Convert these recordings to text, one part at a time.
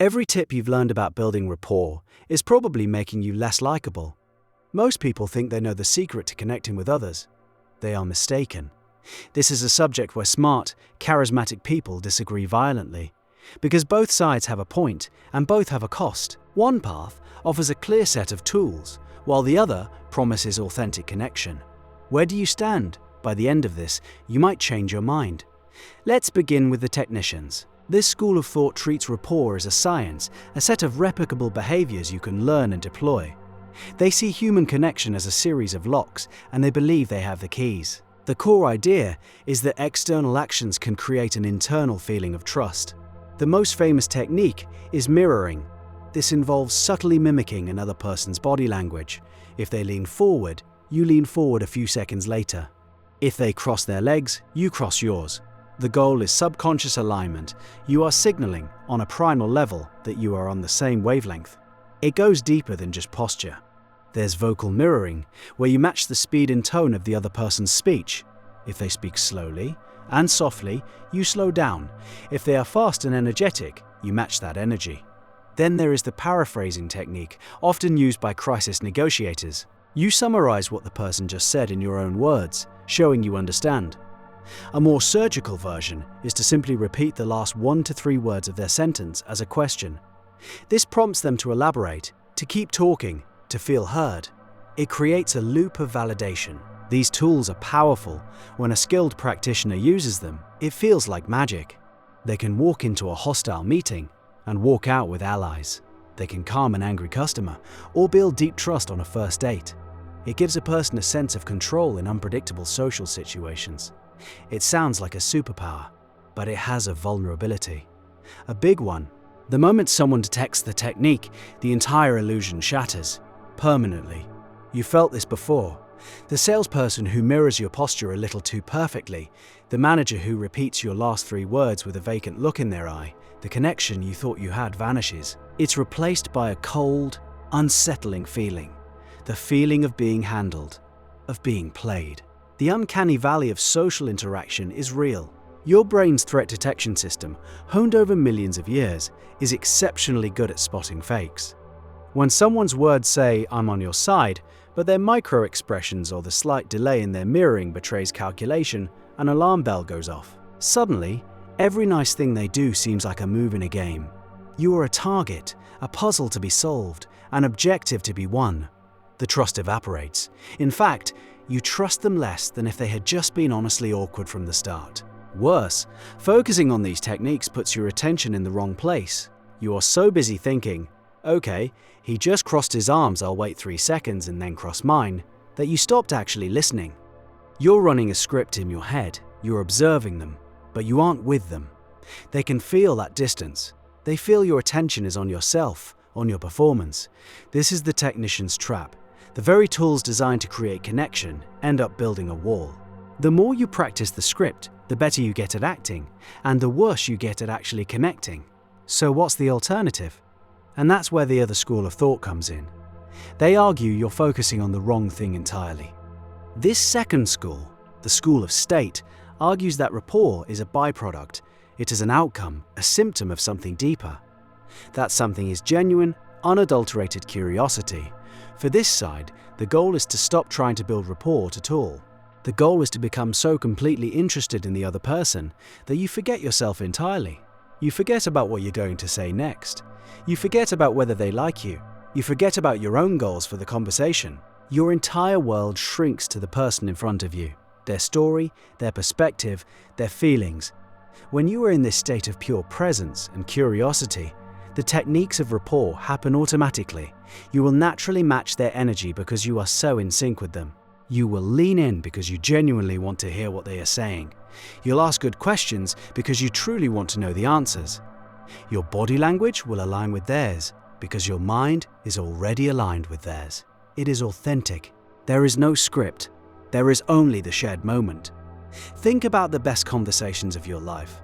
Every tip you've learned about building rapport is probably making you less likable. Most people think they know the secret to connecting with others. They are mistaken. This is a subject where smart, charismatic people disagree violently, because both sides have a point and both have a cost. One path offers a clear set of tools, while the other promises authentic connection. Where do you stand? By the end of this, you might change your mind. Let's begin with the technicians. This school of thought treats rapport as a science, a set of replicable behaviors you can learn and deploy. They see human connection as a series of locks, and they believe they have the keys. The core idea is that external actions can create an internal feeling of trust. The most famous technique is mirroring. This involves subtly mimicking another person's body language. If they lean forward, you lean forward a few seconds later. If they cross their legs, you cross yours. The goal is subconscious alignment. You are signaling on a primal level that you are on the same wavelength. It goes deeper than just posture. There's vocal mirroring, where you match the speed and tone of the other person's speech. If they speak slowly and softly, you slow down. If they are fast and energetic, you match that energy. Then there is the paraphrasing technique, often used by crisis negotiators. You summarize what the person just said in your own words, showing you understand. A more surgical version is to simply repeat the last 1 to 3 words of their sentence as a question. This prompts them to elaborate, to keep talking, to feel heard. It creates a loop of validation. These tools are powerful. When a skilled practitioner uses them, it feels like magic. They can walk into a hostile meeting and walk out with allies. They can calm an angry customer or build deep trust on a first date. It gives a person a sense of control in unpredictable social situations. It sounds like a superpower, but it has a vulnerability. A big one. The moment someone detects the technique, the entire illusion shatters. Permanently. You felt this before. The salesperson who mirrors your posture a little too perfectly, the manager who repeats your last 3 words with a vacant look in their eye, the connection you thought you had vanishes. It's replaced by a cold, unsettling feeling. The feeling of being handled, of being played. The uncanny valley of social interaction is real. Your brain's threat detection system, honed over millions of years, is exceptionally good at spotting fakes. When someone's words say, "I'm on your side," but their micro-expressions or the slight delay in their mirroring betrays calculation, an alarm bell goes off. Suddenly, every nice thing they do seems like a move in a game. You are a target, a puzzle to be solved, an objective to be won. The trust evaporates. In fact, you trust them less than if they had just been honestly awkward from the start. Worse, focusing on these techniques puts your attention in the wrong place. You are so busy thinking, "Okay, he just crossed his arms, I'll wait 3 seconds and then cross mine," that you stopped actually listening. You're running a script in your head, you're observing them, but you aren't with them. They can feel that distance. They feel your attention is on yourself, on your performance. This is the technician's trap. The very tools designed to create connection end up building a wall. The more you practice the script, the better you get at acting, and the worse you get at actually connecting. So what's the alternative? And that's where the other school of thought comes in. They argue you're focusing on the wrong thing entirely. This second school, the school of state, argues that rapport is a byproduct. It is an outcome, a symptom of something deeper. That something is genuine, unadulterated curiosity. For this side, the goal is to stop trying to build rapport at all. The goal is to become so completely interested in the other person that you forget yourself entirely. You forget about what you're going to say next. You forget about whether they like you. You forget about your own goals for the conversation. Your entire world shrinks to the person in front of you, their story, their perspective, their feelings. When you are in this state of pure presence and curiosity, the techniques of rapport happen automatically. You will naturally match their energy because you are so in sync with them. You will lean in because you genuinely want to hear what they are saying. You'll ask good questions because you truly want to know the answers. Your body language will align with theirs because your mind is already aligned with theirs. It is authentic. There is no script. There is only the shared moment. Think about the best conversations of your life.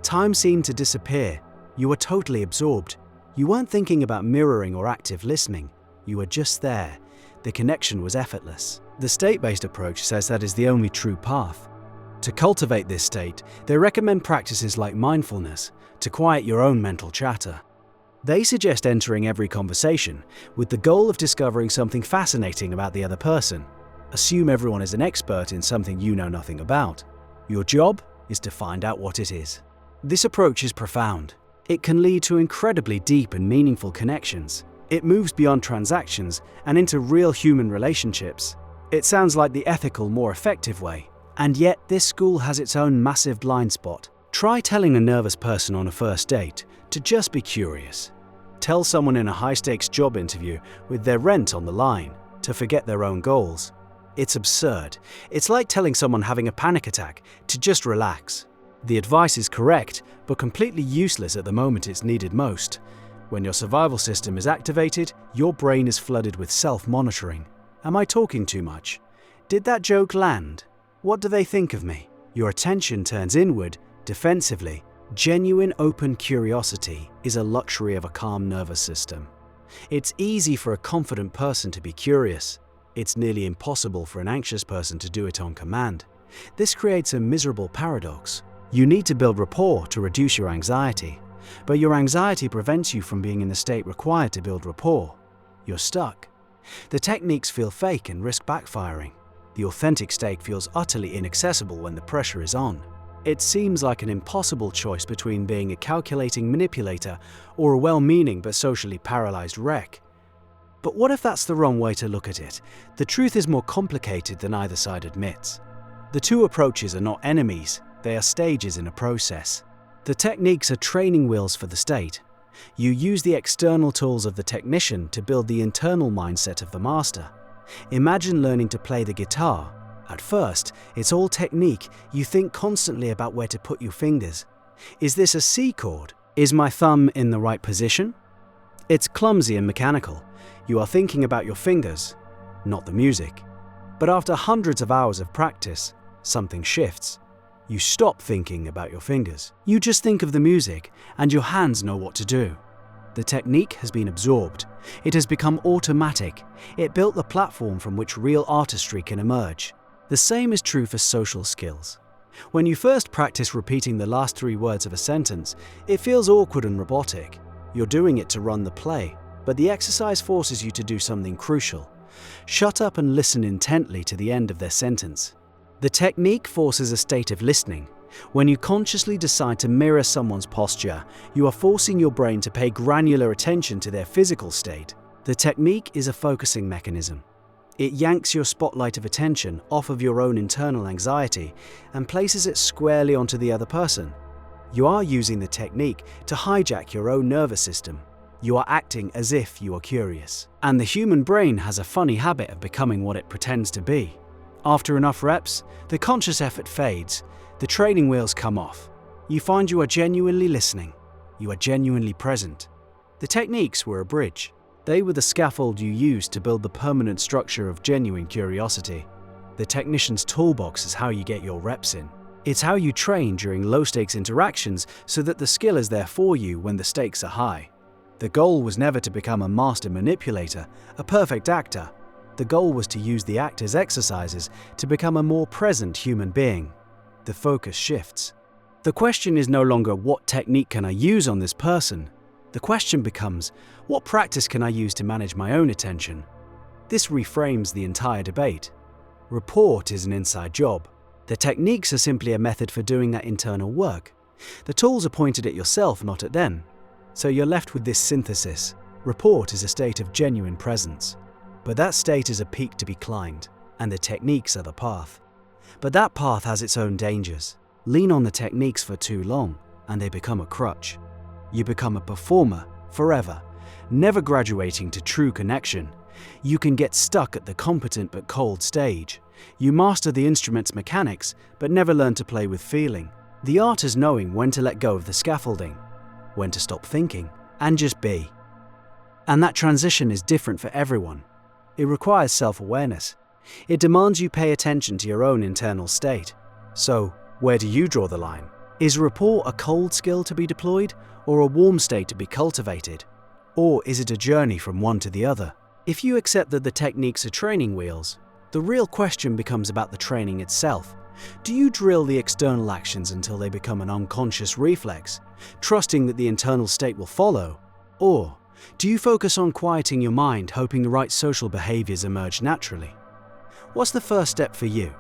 Time seemed to disappear. You were totally absorbed. You weren't thinking about mirroring or active listening. You were just there. The connection was effortless. The state-based approach says that is the only true path. To cultivate this state, they recommend practices like mindfulness to quiet your own mental chatter. They suggest entering every conversation with the goal of discovering something fascinating about the other person. Assume everyone is an expert in something you know nothing about. Your job is to find out what it is. This approach is profound. It can lead to incredibly deep and meaningful connections. It moves beyond transactions and into real human relationships. It sounds like the ethical, more effective way. And yet, this school has its own massive blind spot. Try telling a nervous person on a first date to just be curious. Tell someone in a high-stakes job interview with their rent on the line to forget their own goals. It's absurd. It's like telling someone having a panic attack to just relax. The advice is correct, but completely useless at the moment it's needed most. When your survival system is activated, your brain is flooded with self-monitoring. Am I talking too much? Did that joke land? What do they think of me? Your attention turns inward, defensively. Genuine open curiosity is a luxury of a calm nervous system. It's easy for a confident person to be curious. It's nearly impossible for an anxious person to do it on command. This creates a miserable paradox. You need to build rapport to reduce your anxiety, but your anxiety prevents you from being in the state required to build rapport. You're stuck. The techniques feel fake and risk backfiring. The authentic state feels utterly inaccessible when the pressure is on. It seems like an impossible choice between being a calculating manipulator or a well-meaning but socially paralyzed wreck. But what if that's the wrong way to look at it? The truth is more complicated than either side admits. The two approaches are not enemies, they are stages in a process. The techniques are training wheels for the state. You use the external tools of the technician to build the internal mindset of the master. Imagine learning to play the guitar. At first, it's all technique. You think constantly about where to put your fingers. Is this a C chord? Is my thumb in the right position? It's clumsy and mechanical. You are thinking about your fingers, not the music. But after hundreds of hours of practice, something shifts. You stop thinking about your fingers. You just think of the music, and your hands know what to do. The technique has been absorbed. It has become automatic. It built the platform from which real artistry can emerge. The same is true for social skills. When you first practice repeating the last 3 words of a sentence, it feels awkward and robotic. You're doing it to run the play, but the exercise forces you to do something crucial. Shut up and listen intently to the end of their sentence. The technique forces a state of listening. When you consciously decide to mirror someone's posture, you are forcing your brain to pay granular attention to their physical state. The technique is a focusing mechanism. It yanks your spotlight of attention off of your own internal anxiety and places it squarely onto the other person. You are using the technique to hijack your own nervous system. You are acting as if you are curious. And the human brain has a funny habit of becoming what it pretends to be. After enough reps, the conscious effort fades, the training wheels come off. You find you are genuinely listening. You are genuinely present. The techniques were a bridge. They were the scaffold you used to build the permanent structure of genuine curiosity. The technician's toolbox is how you get your reps in. It's how you train during low-stakes interactions so that the skill is there for you when the stakes are high. The goal was never to become a master manipulator, a perfect actor. The goal was to use the actor's exercises to become a more present human being. The focus shifts. The question is no longer what technique can I use on this person? The question becomes, what practice can I use to manage my own attention? This reframes the entire debate. Rapport is an inside job. The techniques are simply a method for doing that internal work. The tools are pointed at yourself, not at them. So you're left with this synthesis. Rapport is a state of genuine presence. But that state is a peak to be climbed, and the techniques are the path. But that path has its own dangers. Lean on the techniques for too long, and they become a crutch. You become a performer forever, never graduating to true connection. You can get stuck at the competent but cold stage. You master the instrument's mechanics, but never learn to play with feeling. The art is knowing when to let go of the scaffolding, when to stop thinking, and just be. And that transition is different for everyone. It requires self-awareness. It demands you pay attention to your own internal state. So, where do you draw the line? Is rapport a cold skill to be deployed, or a warm state to be cultivated? Or is it a journey from one to the other? If you accept that the techniques are training wheels, the real question becomes about the training itself. Do you drill the external actions until they become an unconscious reflex, trusting that the internal state will follow? Or do you focus on quieting your mind, hoping the right social behaviors emerge naturally? What's the first step for you?